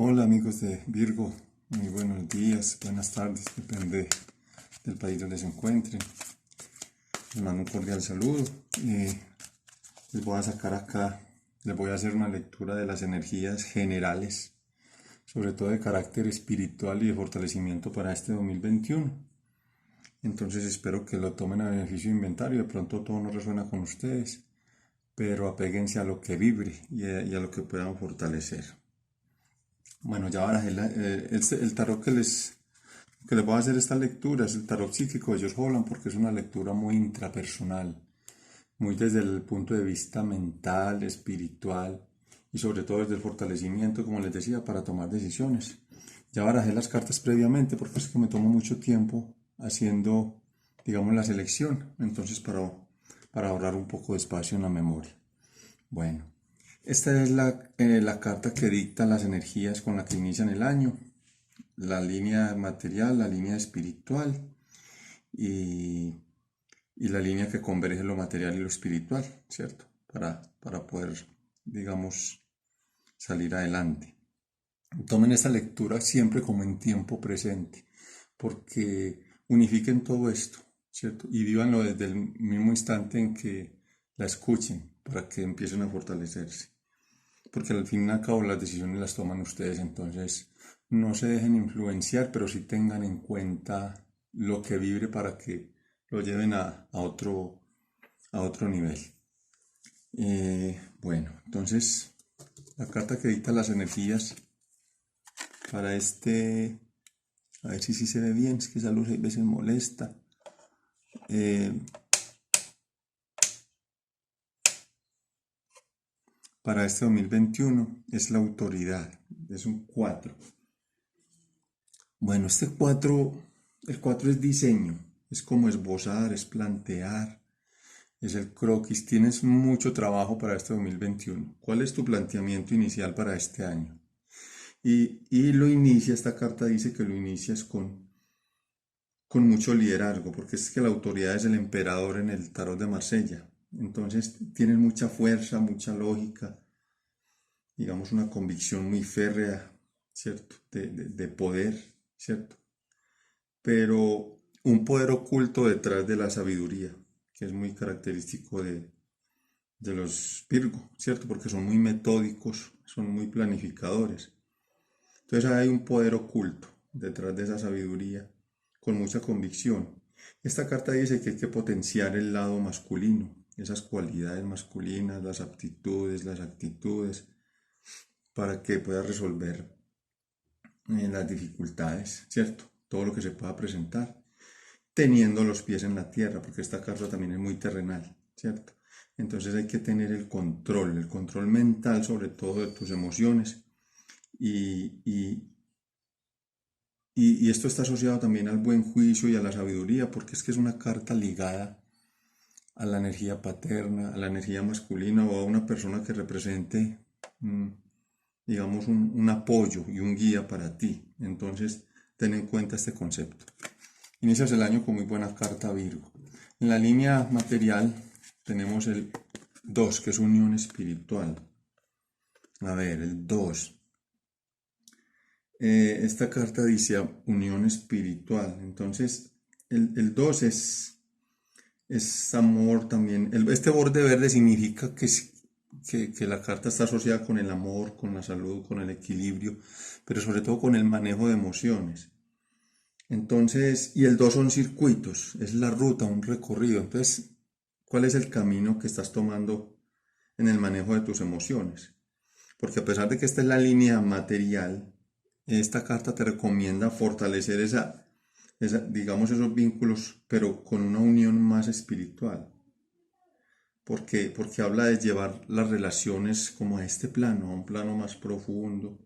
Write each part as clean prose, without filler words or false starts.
Hola amigos de Virgo, muy buenos días, buenas tardes, depende del país donde se encuentren. Les mando un cordial saludo. Les voy a sacar acá, les voy a hacer una lectura de las energías generales, sobre todo de carácter espiritual y de fortalecimiento para este 2021. Entonces espero que lo tomen a beneficio de inventario. De pronto todo no resuena con ustedes, pero apéguense a lo que vibre y a lo que puedan fortalecer. Bueno, ya barajé el tarot que les voy a hacer esta lectura. Es el tarot psíquico de George Holland, porque es una lectura muy intrapersonal, muy desde el punto de vista mental, espiritual y sobre todo desde el fortalecimiento, como les decía, para tomar decisiones. Ya barajé las cartas previamente porque es que me tomo mucho tiempo haciendo, digamos, la selección, entonces para ahorrar un poco de espacio en la memoria. Bueno, esta es la carta que dicta las energías con la que inician el año, la línea material, la línea espiritual y, y la línea que converge lo material y lo espiritual, ¿cierto? Para poder, digamos, salir adelante. Tomen esta lectura siempre como en tiempo presente, porque unifiquen todo esto, ¿cierto? Y vívanlo desde el mismo instante en que la escuchen, para que empiecen a fortalecerse. Porque al fin y al cabo las decisiones las toman ustedes, entonces no se dejen influenciar, pero sí tengan en cuenta lo que vibre para que lo lleven a otro nivel. Bueno, entonces la carta que dicta las energías para a ver si sí se ve bien, es que esa luz a veces molesta. Para este 2021 es la autoridad, es un 4. Bueno, el 4 es diseño, es como esbozar, es plantear, es el croquis. Tienes mucho trabajo para este 2021. ¿Cuál es tu planteamiento inicial para este año? Y esta carta dice que lo inicias con mucho liderazgo, porque es que la autoridad es el emperador en el tarot de Marsella. Entonces tienes mucha fuerza, mucha lógica, digamos una convicción muy férrea, ¿cierto? De poder, ¿cierto? Pero un poder oculto detrás de la sabiduría, que es muy característico de los Virgo, ¿cierto? Porque son muy metódicos, son muy planificadores. Entonces hay un poder oculto detrás de esa sabiduría, con mucha convicción. Esta carta dice que hay que potenciar el lado masculino, esas cualidades masculinas, las aptitudes, las actitudes, para que pueda resolver las dificultades, ¿cierto? Todo lo que se pueda presentar, teniendo los pies en la tierra, porque esta carta también es muy terrenal, ¿cierto? Entonces hay que tener el control mental sobre todo de tus emociones y, y, y esto está asociado también al buen juicio y a la sabiduría, porque es que es una carta ligada a la energía paterna, a la energía masculina o a una persona que represente, digamos, un apoyo y un guía para ti. Entonces, ten en cuenta este concepto. Inicias el año con muy buena carta Virgo. En la línea material tenemos el 2, que es unión espiritual. A ver, el 2. Esta carta dice unión espiritual. Entonces, el 2 es amor también. Este borde verde significa que la carta está asociada con el amor, con la salud, con el equilibrio, pero sobre todo con el manejo de emociones. Entonces, y el 2 son circuitos, es la ruta, un recorrido. Entonces, ¿cuál es el camino que estás tomando en el manejo de tus emociones? Porque a pesar de que esta es la línea material, esta carta te recomienda fortalecer digamos, esos vínculos, pero con una unión más espiritual. Porque habla de llevar las relaciones como a este plano, a un plano más profundo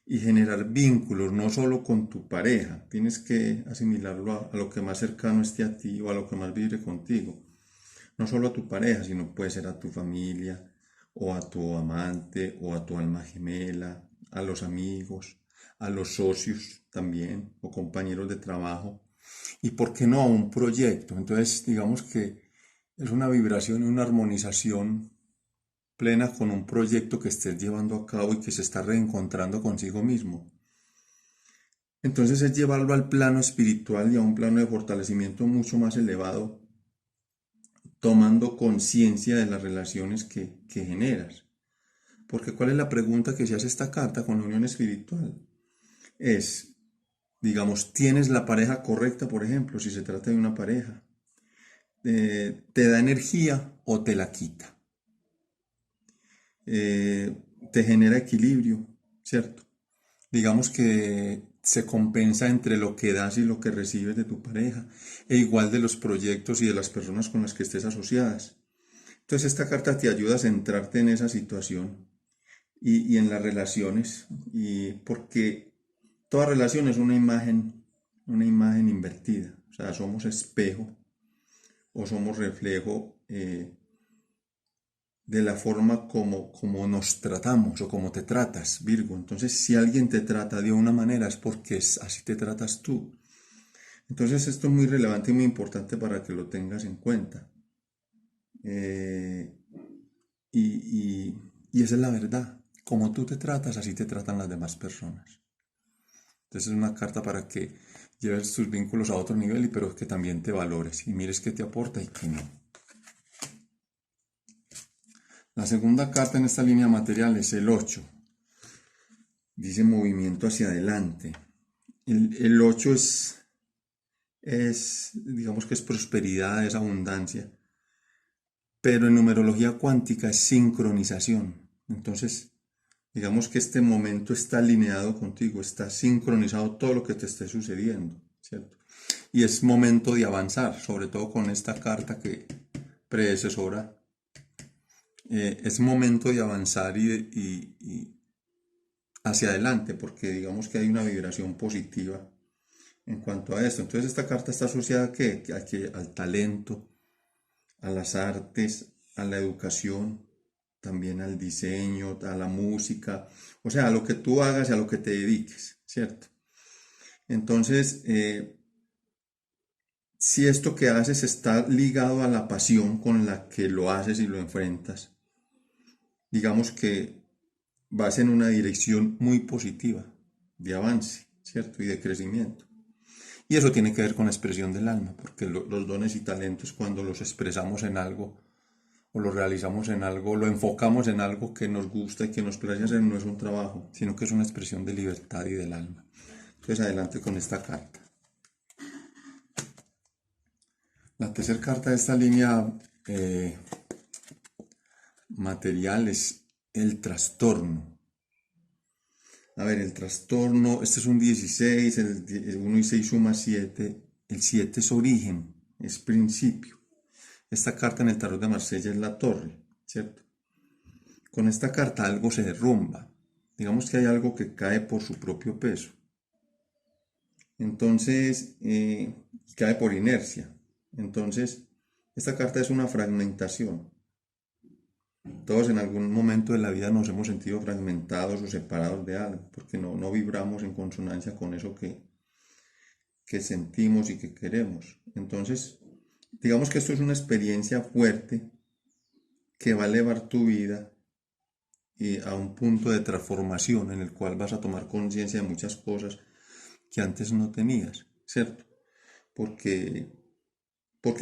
y generar vínculos, no solo con tu pareja, tienes que asimilarlo a lo que más cercano esté a ti o a lo que más vibre contigo. No solo a tu pareja, sino puede ser a tu familia o a tu amante o a tu alma gemela, a los amigos, a los socios también o compañeros de trabajo y, ¿por qué no?, a un proyecto. Entonces, digamos que es una vibración y una armonización plena con un proyecto que estés llevando a cabo y que se está reencontrando consigo mismo. Entonces es llevarlo al plano espiritual y a un plano de fortalecimiento mucho más elevado, tomando conciencia de las relaciones que generas. Porque ¿cuál es la pregunta que se hace esta carta con la unión espiritual? Es, digamos, ¿tienes la pareja correcta, por ejemplo, si se trata de una pareja? ¿Te da energía o te la quita? ¿Te genera equilibrio? ¿Cierto? Digamos que se compensa entre lo que das y lo que recibes de tu pareja, e igual de los proyectos y de las personas con las que estés asociadas. Entonces esta carta te ayuda a centrarte en esa situación y en las relaciones, y porque toda relación es una imagen invertida, o sea, somos espejo o somos reflejo de la forma como nos tratamos o como te tratas, Virgo. Entonces, si alguien te trata de una manera es porque así te tratas tú. Entonces, esto es muy relevante y muy importante para que lo tengas en cuenta. Eh, y esa es la verdad. Como tú te tratas, así te tratan las demás personas. Entonces, es una carta para que lleves tus vínculos a otro nivel, pero que también te valores y mires qué te aporta y qué no. La segunda carta en esta línea material es el 8. Dice movimiento hacia adelante. El 8 digamos que es prosperidad, es abundancia. Pero en numerología cuántica es sincronización. Entonces, digamos que este momento está alineado contigo, está sincronizado todo lo que te esté sucediendo, ¿cierto? Y es momento de avanzar, sobre todo con esta carta que predecesora. Es momento de avanzar y hacia adelante, porque digamos que hay una vibración positiva en cuanto a esto. Entonces esta carta está asociada ¿a qué? Al talento, a las artes, a la educación, también al diseño, a la música, o sea, a lo que tú hagas y a lo que te dediques, ¿cierto? Entonces, si esto que haces está ligado a la pasión con la que lo haces y lo enfrentas, digamos que vas en una dirección muy positiva de avance, ¿cierto? Y de crecimiento. Y eso tiene que ver con la expresión del alma, porque los dones y talentos cuando los expresamos en algo o lo realizamos en algo, lo enfocamos en algo que nos gusta y que nos place hacer, no es un trabajo, sino que es una expresión de libertad y del alma. Entonces adelante con esta carta. La tercera carta de esta línea material es el trastorno. A ver, el trastorno, este es un 16, el 1 y 6 suma 7, el 7 es origen, es principio. Esta carta en el tarot de Marsella es la torre, ¿cierto? Con esta carta algo se derrumba, digamos que hay algo que cae por su propio peso. Entonces, cae por inercia. Entonces, esta carta es una fragmentación. Todos en algún momento de la vida nos hemos sentido fragmentados o separados de algo, porque no vibramos en consonancia con eso que sentimos y que queremos. Entonces, digamos que esto es una experiencia fuerte que va a elevar tu vida a un punto de transformación en el cual vas a tomar conciencia de muchas cosas que antes no tenías, ¿cierto? Porque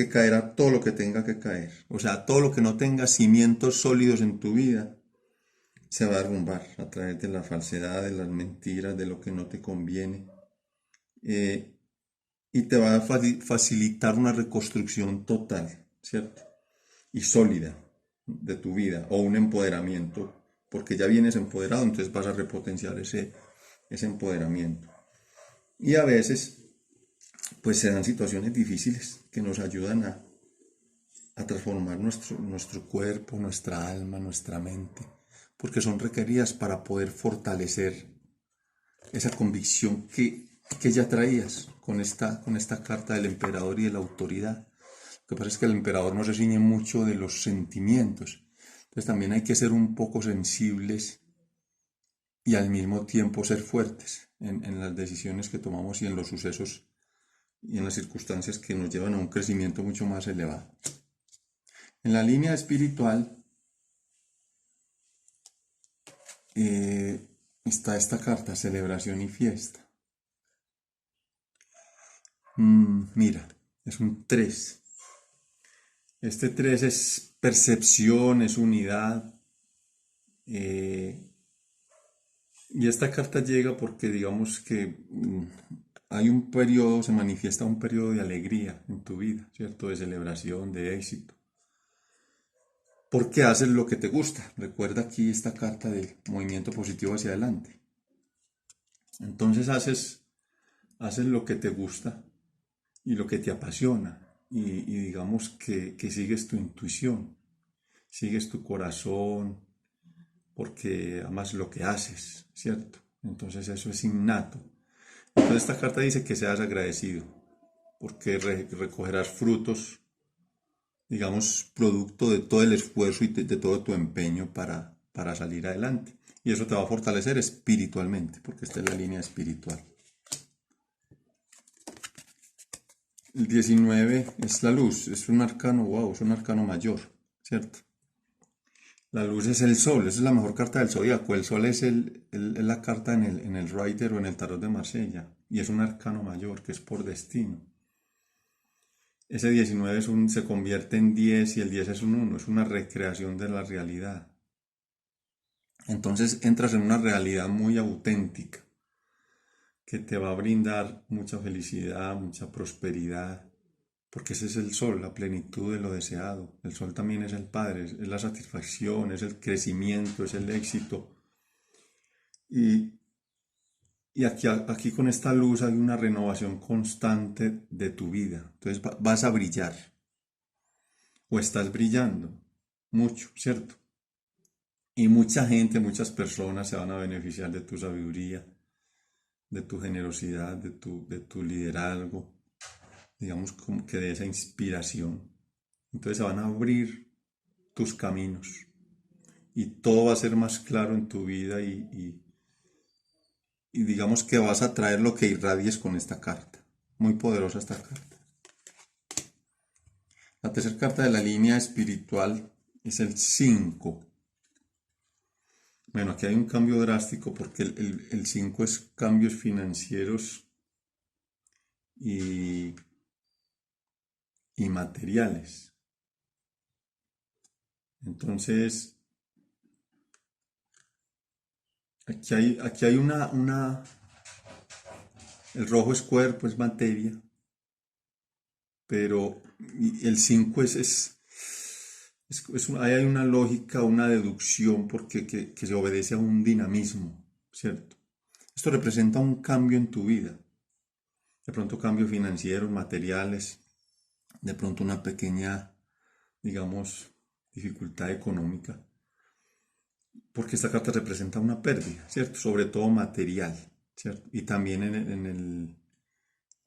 caerá todo lo que tenga que caer. O sea, todo lo que no tenga cimientos sólidos en tu vida se va a derrumbar a través de la falsedad, de las mentiras, de lo que no te conviene. Y te va a facilitar una reconstrucción total, ¿cierto? Y sólida de tu vida, o un empoderamiento, porque ya vienes empoderado, entonces vas a repotenciar ese empoderamiento. Y a veces, pues se dan situaciones difíciles que nos ayudan a transformar nuestro cuerpo, nuestra alma, nuestra mente, porque son requeridas para poder fortalecer esa convicción que ya traías con esta carta del emperador y de la autoridad. Lo que pasa es que el emperador no se ciñe mucho de los sentimientos, entonces también hay que ser un poco sensibles y al mismo tiempo ser fuertes en las decisiones que tomamos y en los sucesos y en las circunstancias que nos llevan a un crecimiento mucho más elevado. En la línea espiritual está esta carta, celebración y fiesta. Mira, es un 3. Este 3 es percepción, es unidad. Y esta carta llega porque digamos que hay un periodo, se manifiesta un periodo de alegría en tu vida, ¿cierto? De celebración, de éxito. Porque haces lo que te gusta. Recuerda aquí esta carta del movimiento positivo hacia adelante. Entonces haces lo que te gusta y lo que te apasiona. Y digamos que sigues tu intuición, sigues tu corazón, porque amas lo que haces, ¿cierto? Entonces eso es innato. Entonces esta carta dice que seas agradecido, porque recogerás frutos, digamos, producto de todo el esfuerzo y de todo tu empeño para salir adelante. Y eso te va a fortalecer espiritualmente, porque esta es la línea espiritual. El 19 es la luz, es un arcano, wow, es un arcano mayor, ¿cierto? La luz es el sol, esa es la mejor carta del zodiaco. El sol es la carta en el Rider o en el tarot de Marsella. Y es un arcano mayor que es por destino. Ese 19 se convierte en 10 y el 10 es un 1, es una recreación de la realidad. Entonces entras en una realidad muy auténtica que te va a brindar mucha felicidad, mucha prosperidad, porque ese es el sol, la plenitud de lo deseado. El sol también es el Padre, es la satisfacción, es el crecimiento, es el éxito. Y, y aquí con esta luz hay una renovación constante de tu vida. Entonces vas a brillar o estás brillando mucho, ¿cierto? Y mucha gente, muchas personas se van a beneficiar de tu sabiduría, de tu generosidad, de tu liderazgo, digamos como que de esa inspiración. Entonces se van a abrir tus caminos y todo va a ser más claro en tu vida y digamos que vas a traer lo que irradies con esta carta. Muy poderosa esta carta. La tercera carta de la línea espiritual es el 5. Bueno, aquí hay un cambio drástico porque el 5 es cambios financieros y materiales. Entonces, aquí hay el rojo es cuerpo, es materia, pero el 5 ahí hay una lógica, una deducción, porque que se obedece a un dinamismo, ¿cierto? Esto representa un cambio en tu vida, de pronto cambios financieros, materiales, de pronto una pequeña, digamos, dificultad económica, porque esta carta representa una pérdida, ¿cierto? Sobre todo material, ¿cierto? Y también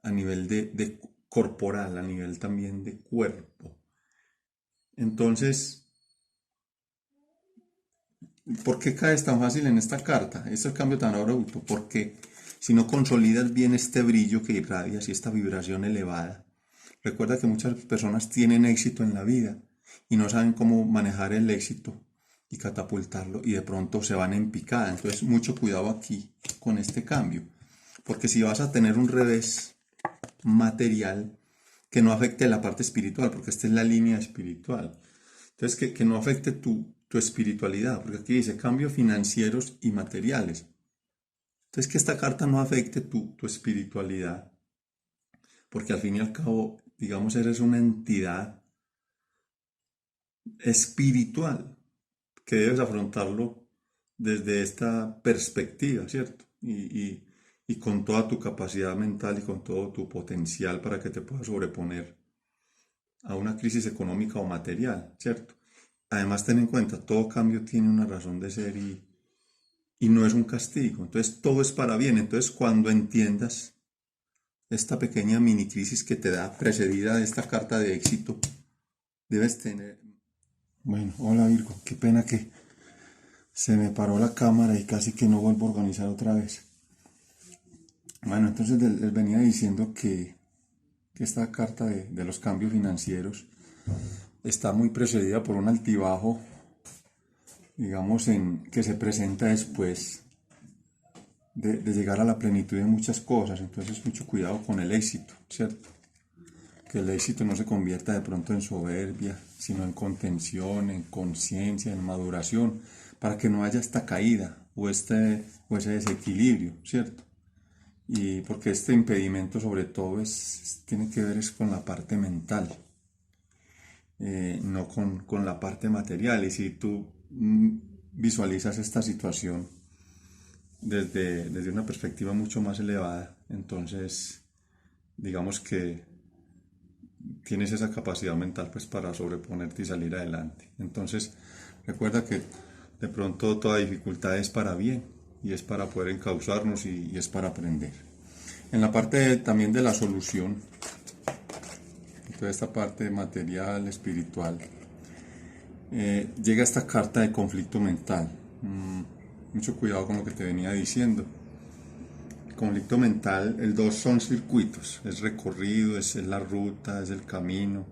a nivel de corporal, a nivel también de cuerpo. Entonces, ¿por qué caes tan fácil en esta carta? Este cambio tan abrupto, porque si no consolidas bien este brillo que irradias y esta vibración elevada, recuerda que muchas personas tienen éxito en la vida y no saben cómo manejar el éxito y catapultarlo y de pronto se van en picada. Entonces, mucho cuidado aquí con este cambio, porque si vas a tener un revés material que no afecte la parte espiritual, porque esta es la línea espiritual. Entonces, que no afecte tu espiritualidad, porque aquí dice cambios financieros y materiales. Entonces, que esta carta no afecte tu espiritualidad, porque al fin y al cabo, digamos, eres una entidad espiritual que debes afrontarlo desde esta perspectiva, ¿cierto? Y con toda tu capacidad mental y con todo tu potencial para que te puedas sobreponer a una crisis económica o material, ¿cierto? Además, ten en cuenta, todo cambio tiene una razón de ser y no es un castigo. Entonces, todo es para bien. Entonces, cuando entiendas esta pequeña mini crisis que te da precedida de esta carta de éxito, debes tener... Bueno, hola Virgo, qué pena que se me paró la cámara y casi que no vuelvo a organizar otra vez. Bueno, entonces les venía diciendo que esta carta de los cambios financieros está muy precedida por un altibajo digamos, que se presenta después de llegar a la plenitud de muchas cosas. Entonces, mucho cuidado con el éxito, ¿cierto? Que el éxito no se convierta de pronto en soberbia, sino en contención, en conciencia, en maduración, para que no haya esta caída o ese desequilibrio, ¿cierto? Y porque este impedimento sobre todo tiene que ver es con la parte mental, no con la parte material. Y si tú visualizas esta situación desde una perspectiva mucho más elevada, entonces digamos que tienes esa capacidad mental pues para sobreponerte y salir adelante. Entonces recuerda que de pronto toda dificultad es para bien y es para poder encauzarnos y es para aprender. En la parte también de la solución, toda esta parte material, espiritual, llega esta carta de conflicto mental. Mucho cuidado con lo que te venía diciendo. El conflicto mental, el 2 son circuitos, es recorrido, es la ruta, es el camino.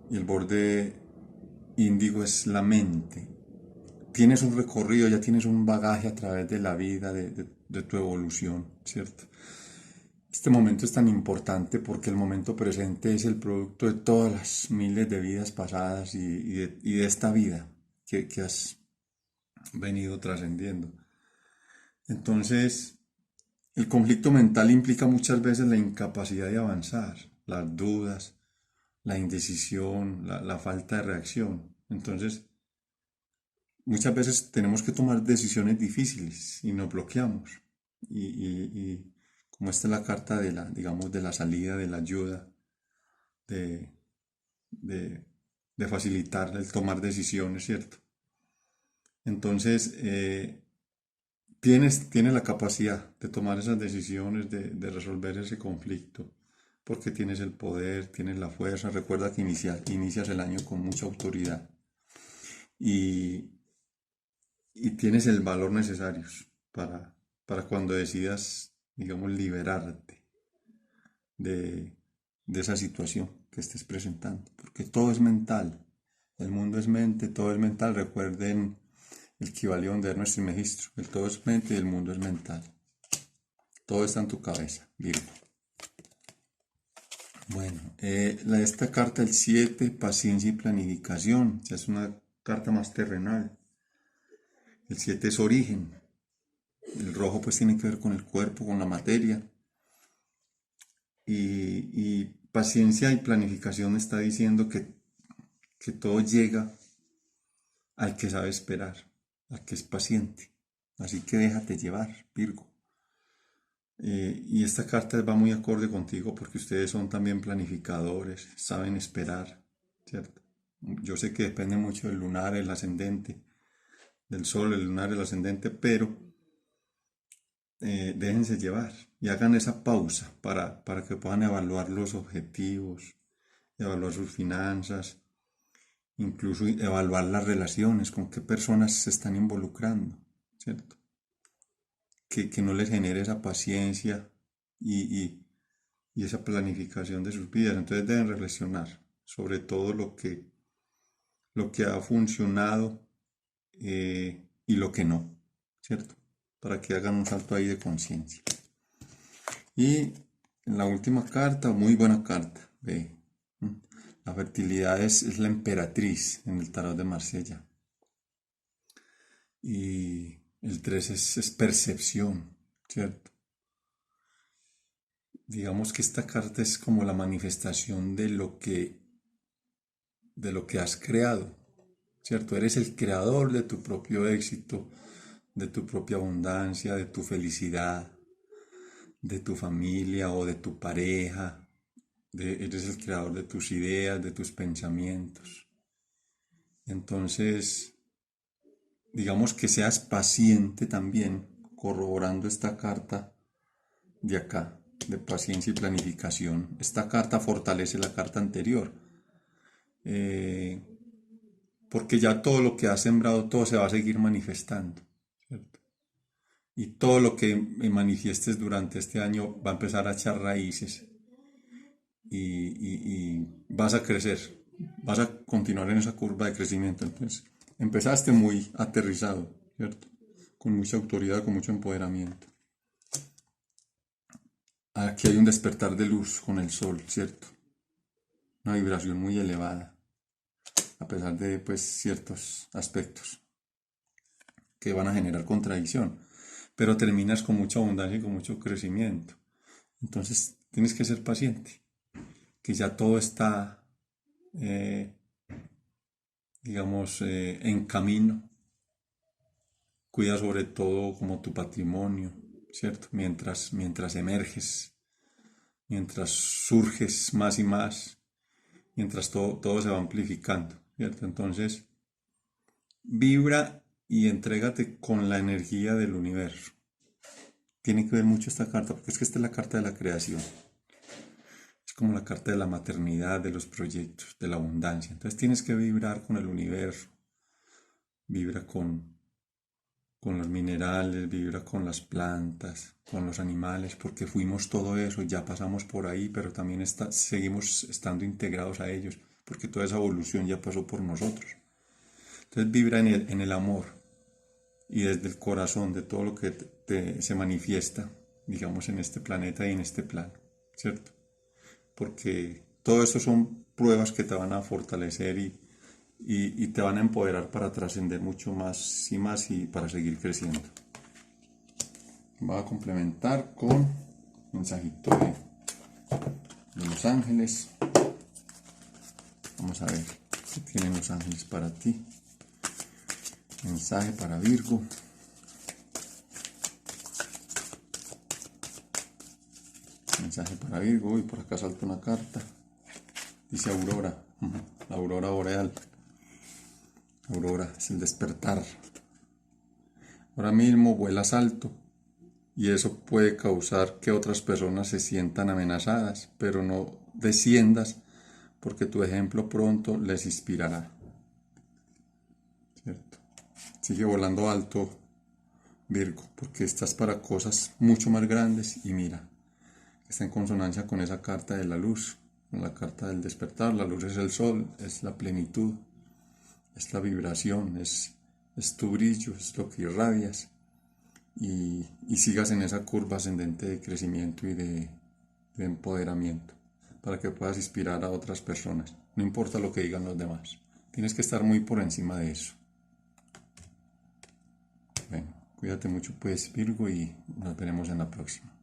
Y el borde índigo es la mente. Tienes un recorrido, ya tienes un bagaje a través de la vida, de tu evolución, ¿cierto? Este momento es tan importante porque el momento presente es el producto de todas las miles de vidas pasadas y de esta vida que has venido trascendiendo. Entonces, el conflicto mental implica muchas veces la incapacidad de avanzar, las dudas, la indecisión, la falta de reacción. Entonces, muchas veces tenemos que tomar decisiones difíciles y nos bloqueamos. Y como esta es la carta digamos, de la salida, de la ayuda, de, de, de facilitar el tomar decisiones, ¿cierto? Entonces, tienes la capacidad de tomar esas decisiones, de resolver ese conflicto, porque tienes el poder, tienes la fuerza. Recuerda que inicias el año con mucha autoridad y, y tienes el valor necesario para cuando decidas, digamos, liberarte de, de esa situación que estés presentando, porque todo es mental, el mundo es mente, todo es mental. Recuerden el Kybalión de nuestro Registro, el todo es mente y el mundo es mental, todo está en tu cabeza, Virgo. Bueno, esta carta, el 7, paciencia y planificación, ya es una carta más terrenal. El 7 es origen, el rojo pues tiene que ver con el cuerpo, con la materia. Y paciencia y planificación está diciendo que todo llega al que sabe esperar, al que es paciente. Así que déjate llevar, Virgo. Y esta carta va muy acorde contigo porque ustedes son también planificadores, saben esperar, ¿cierto? Yo sé que depende mucho del lunar, el ascendente, del sol, el lunar, el ascendente, pero déjense llevar y hagan esa pausa para que puedan evaluar los objetivos, evaluar sus finanzas, incluso evaluar las relaciones, con qué personas se están involucrando, ¿cierto? Que no les genere esa paciencia y esa planificación de sus vidas. Entonces deben reflexionar sobre todo lo que ha funcionado y lo que no, ¿cierto? Para que hagan un salto ahí de conciencia. Y en la última carta, muy buena carta, ve. La fertilidad es la emperatriz en el tarot de Marsella. Y el 3 es percepción, ¿cierto? Digamos que esta carta es como la manifestación de lo que has creado, ¿cierto? Eres el creador de tu propio éxito, de tu propia abundancia, de tu felicidad, de tu familia o de tu pareja. Eres el creador de tus ideas, de tus pensamientos. Entonces, digamos que seas paciente también, corroborando esta carta de acá, de paciencia y planificación. Esta carta fortalece la carta anterior, porque ya todo lo que has sembrado, todo se va a seguir manifestando, ¿cierto? Y todo lo que manifiestes durante este año va a empezar a echar raíces y vas a crecer, vas a continuar en esa curva de crecimiento. Entonces, empezaste muy aterrizado, ¿cierto? Con mucha autoridad, con mucho empoderamiento. Aquí hay un despertar de luz con el sol, ¿cierto? Una vibración muy elevada, a pesar de pues ciertos aspectos que van a generar contradicción, pero terminas con mucha abundancia y con mucho crecimiento. Entonces tienes que ser paciente, que ya todo está, eh, digamos, en camino. Cuida sobre todo como tu patrimonio, ¿cierto? Mientras emerges, mientras surges más y más, mientras todo se va amplificando, ¿cierto? Entonces, vibra y entrégate con la energía del universo. Tiene que ver mucho esta carta, porque es que esta es la carta de la creación. Es como la carta de la maternidad, de los proyectos, de la abundancia. Entonces tienes que vibrar con el universo, vibra con los minerales, vibra con las plantas, con los animales, porque fuimos todo eso, ya pasamos por ahí, pero también seguimos estando integrados a ellos, porque toda esa evolución ya pasó por nosotros. Entonces vibra en el amor y desde el corazón de todo lo que se manifiesta, digamos, en este planeta y en este plano, ¿cierto? Porque todo esto son pruebas que te van a fortalecer y te van a empoderar para trascender mucho más y más y para seguir creciendo. Va a complementar con mensajito de los ángeles. Vamos a ver qué tienen los ángeles para ti. Mensaje para Virgo. Mensaje para Virgo. Y por acá salta una carta. Dice Aurora. La aurora boreal. Aurora es el despertar. Ahora mismo vuelas alto y eso puede causar que otras personas se sientan amenazadas, pero no desciendas porque tu ejemplo pronto les inspirará. ¿Cierto? Sigue volando alto, Virgo, porque estás para cosas mucho más grandes y mira, está en consonancia con esa carta de la luz, con la carta del despertar. La luz es el sol, es la plenitud, es la vibración, es tu brillo, es lo que irradias. Y sigas en esa curva ascendente de crecimiento y de empoderamiento para que puedas inspirar a otras personas. No importa lo que digan los demás. Tienes que estar muy por encima de eso. Bueno, cuídate mucho pues, Virgo, y nos veremos en la próxima.